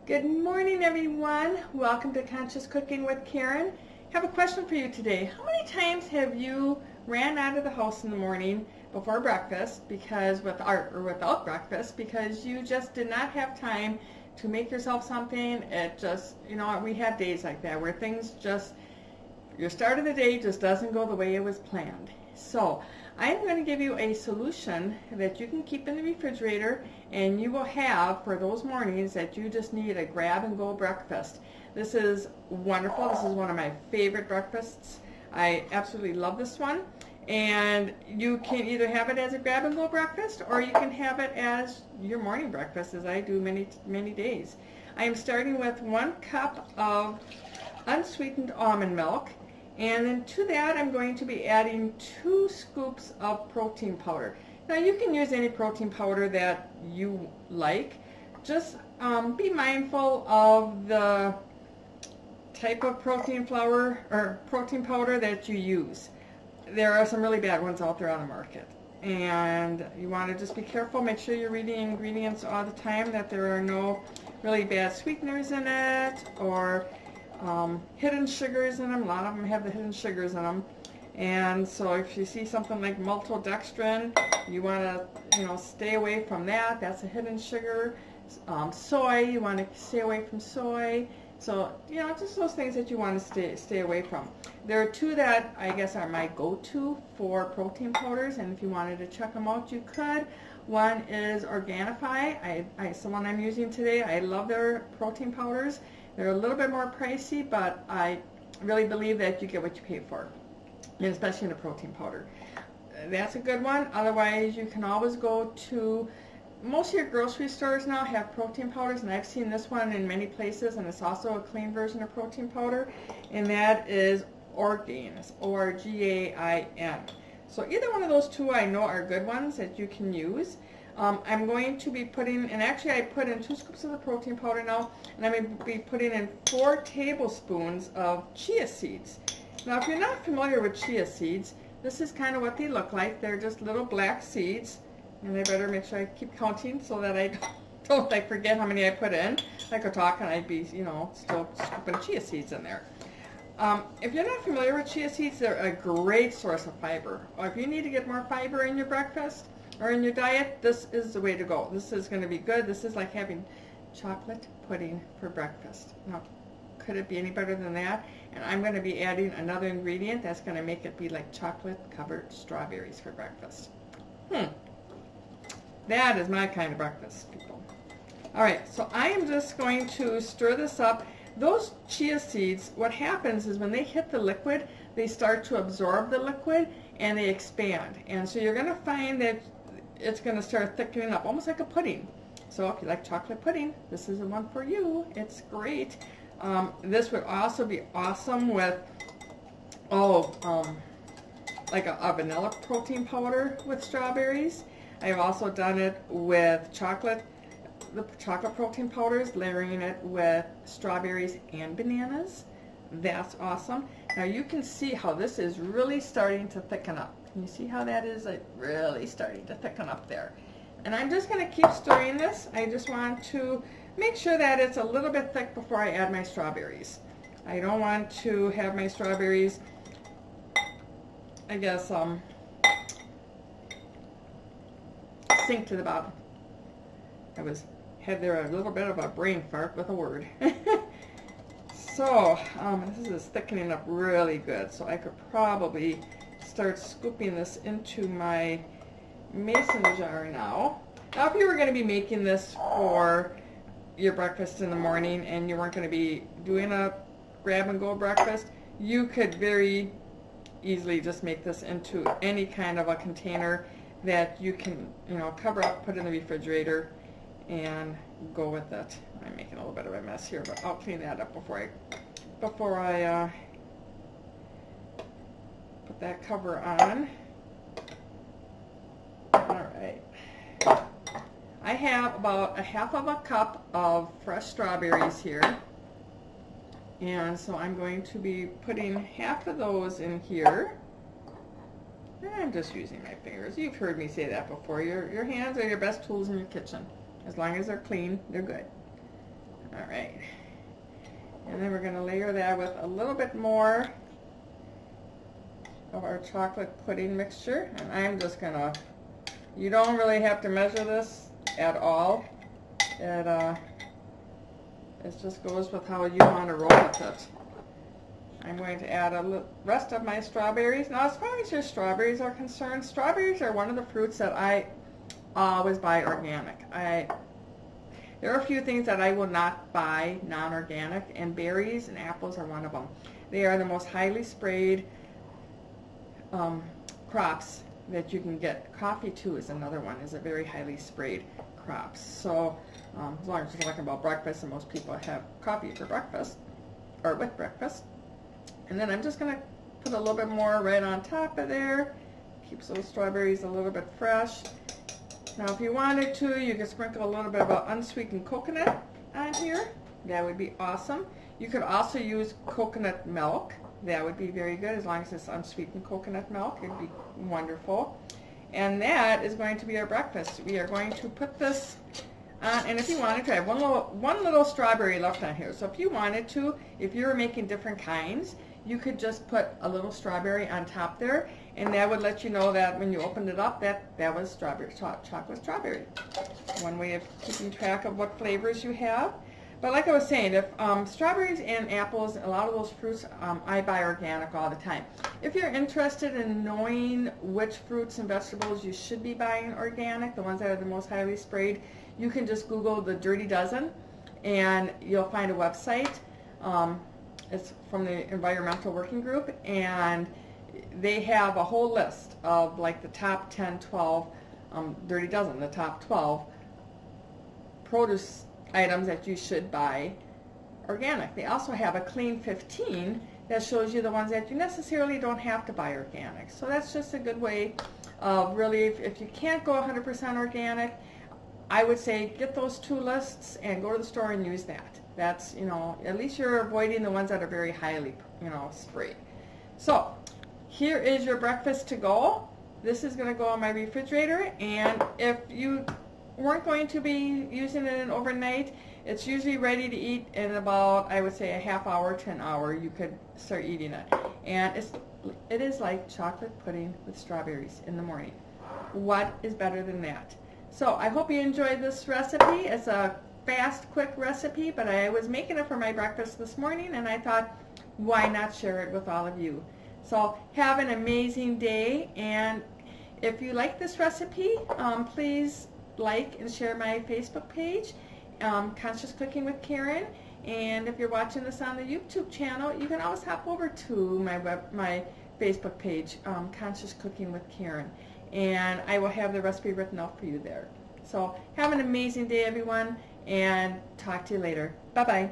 Good morning, everyone. Welcome to Conscious Cooking with Karen. I have a question for you today. How many times have you ran out of the house in the morning before breakfast without breakfast because you just did not have time to make yourself something? It just, we have days like that where things just, your start of the day just doesn't go the way it was planned. So I'm going to give you a solution that you can keep in the refrigerator, and you will have for those mornings that you just need a grab and go breakfast. This is wonderful. This is one of my favorite breakfasts. I absolutely love this one. And you can either have it as a grab and go breakfast, or you can have it as your morning breakfast, as I do many days. I am starting with 1 cup of unsweetened almond milk. And then to that, I'm going to be adding 2 scoops of protein powder. Now, you can use any protein powder that you like. Just be mindful of the type of protein powder that you use. There are some really bad ones out there on the market, and you want to just be careful. Make sure you're reading ingredients all the time, that there are no really bad sweeteners in it, or hidden sugars in them. A lot of them have the hidden sugars in them, and so if you see something like maltodextrin, you want to stay away from that. That's a hidden sugar. Soy, you want to stay away from soy. So just those things that you want to stay away from. There are 2 that I guess are my go-to for protein powders, and if you wanted to check them out, you could. One is Organifi. It's the one I'm using today. I love their protein powders. They're a little bit more pricey, but I really believe that you get what you pay for, and especially in a protein powder. That's a good one. Otherwise, you can always go to, most of your grocery stores now have protein powders, and I've seen this one in many places, and it's also a clean version of protein powder, and that is Orgain, O-R-G-A-I-N. So either one of those 2 I know are good ones that you can use. I'm going to be putting, and actually I put in 2 scoops of the protein powder now, and I'm going to be putting in 4 tablespoons of chia seeds. Now, if you're not familiar with chia seeds, this is kind of what they look like. They're just little black seeds, and I better make sure I keep counting so that I don't forget how many I put in. I could talk and I'd be, still scooping chia seeds in there. If you're not familiar with chia seeds, they're a great source of fiber. Or if you need to get more fiber in your breakfast or in your diet, this is the way to go. This is going to be good. This is like having chocolate pudding for breakfast. Now, could it be any better than that? And I'm going to be adding another ingredient that's going to make it be like chocolate-covered strawberries for breakfast. That is my kind of breakfast, people. All right, so I am just going to stir this up. Those chia seeds, what happens is when they hit the liquid, they start to absorb the liquid and they expand. And so you're going to find that it's going to start thickening up, almost like a pudding. So if you like chocolate pudding, this is the one for you. It's great. This would also be awesome with, like a vanilla protein powder with strawberries. I've also done it with the chocolate protein powders, layering it with strawberries and bananas. That's awesome. Now you can see how this is really starting to thicken up. Can you see how that is really starting to thicken up there? And I'm just going to keep stirring this. I just want to make sure that it's a little bit thick before I add my strawberries. I don't want to have my strawberries, I guess, sink to the bottom. Had there a little bit of a brain fart with a word. So this is thickening up really good, so I could probably start scooping this into my mason jar now. Now, if you were going to be making this for your breakfast in the morning and you weren't going to be doing a grab and go breakfast, you could very easily just make this into any kind of a container that you can, cover up, put in the refrigerator, and go with it. I'm making a little bit of a mess here, but I'll clean that up before I put that cover on. All right. I have about 1/2 cup of fresh strawberries here, and so I'm going to be putting half of those in here. I'm just using my fingers. You've heard me say that before. Your hands are your best tools in your kitchen. As long as they're clean, they're good. All right. And then we're going to layer that with a little bit more of our chocolate pudding mixture. And I'm just going to, you don't really have to measure this at all. It just goes with how you want to roll with it. I'm going to add the rest of my strawberries. Now, as far as your strawberries are concerned, strawberries are one of the fruits that I always buy organic. There are a few things that I will not buy non-organic, and berries and apples are one of them. They are the most highly sprayed crops that you can get. Coffee, too, is another one, is a very highly sprayed crops. So as long as you're talking about breakfast, and most people have coffee for breakfast, or with breakfast. And then I'm just going to put a little bit more right on top of there. Keeps those strawberries a little bit fresh. Now, if you wanted to, you could sprinkle a little bit of unsweetened coconut on here. That would be awesome. You could also use coconut milk. That would be very good, as long as it's unsweetened coconut milk. It would be wonderful. And that is going to be our breakfast. We are going to put this on, and if you wanted to, I have one little strawberry left on here. So if you wanted to, if you were making different kinds, you could just put a little strawberry on top there, and that would let you know that when you opened it up, that was strawberry, chocolate strawberry. One way of keeping track of what flavors you have. But like I was saying, if strawberries and apples, a lot of those fruits, I buy organic all the time. If you're interested in knowing which fruits and vegetables you should be buying organic, the ones that are the most highly sprayed, you can just Google the Dirty Dozen, and you'll find a website. It's from the Environmental Working Group, and they have a whole list of like the top 10, 12, Dirty Dozen, the top 12 produce items that you should buy organic. They also have a Clean 15 that shows you the ones that you necessarily don't have to buy organic. So that's just a good way of really, if you can't go 100% organic, I would say get those two lists and go to the store and use that. That's, you know, at least you're avoiding the ones that are very highly, you know, sprayed. So here is your breakfast to go. This is going to go in my refrigerator, and if you weren't going to be using it overnight, it's usually ready to eat in about, I would say, a half hour to an hour. You could start eating it, and it is like chocolate pudding with strawberries in the morning. What is better than that? So I hope you enjoyed this recipe. It's a fast, quick recipe, but I was making it for my breakfast this morning, and I thought, why not share it with all of you? So have an amazing day, and if you like this recipe, please like and share my Facebook page, Conscious Cooking with Karen. And if you're watching this on the YouTube channel, you can always hop over to my Facebook page, Conscious Cooking with Karen, and I will have the recipe written out for you there. So have an amazing day, everyone, and talk to you later. Bye-bye.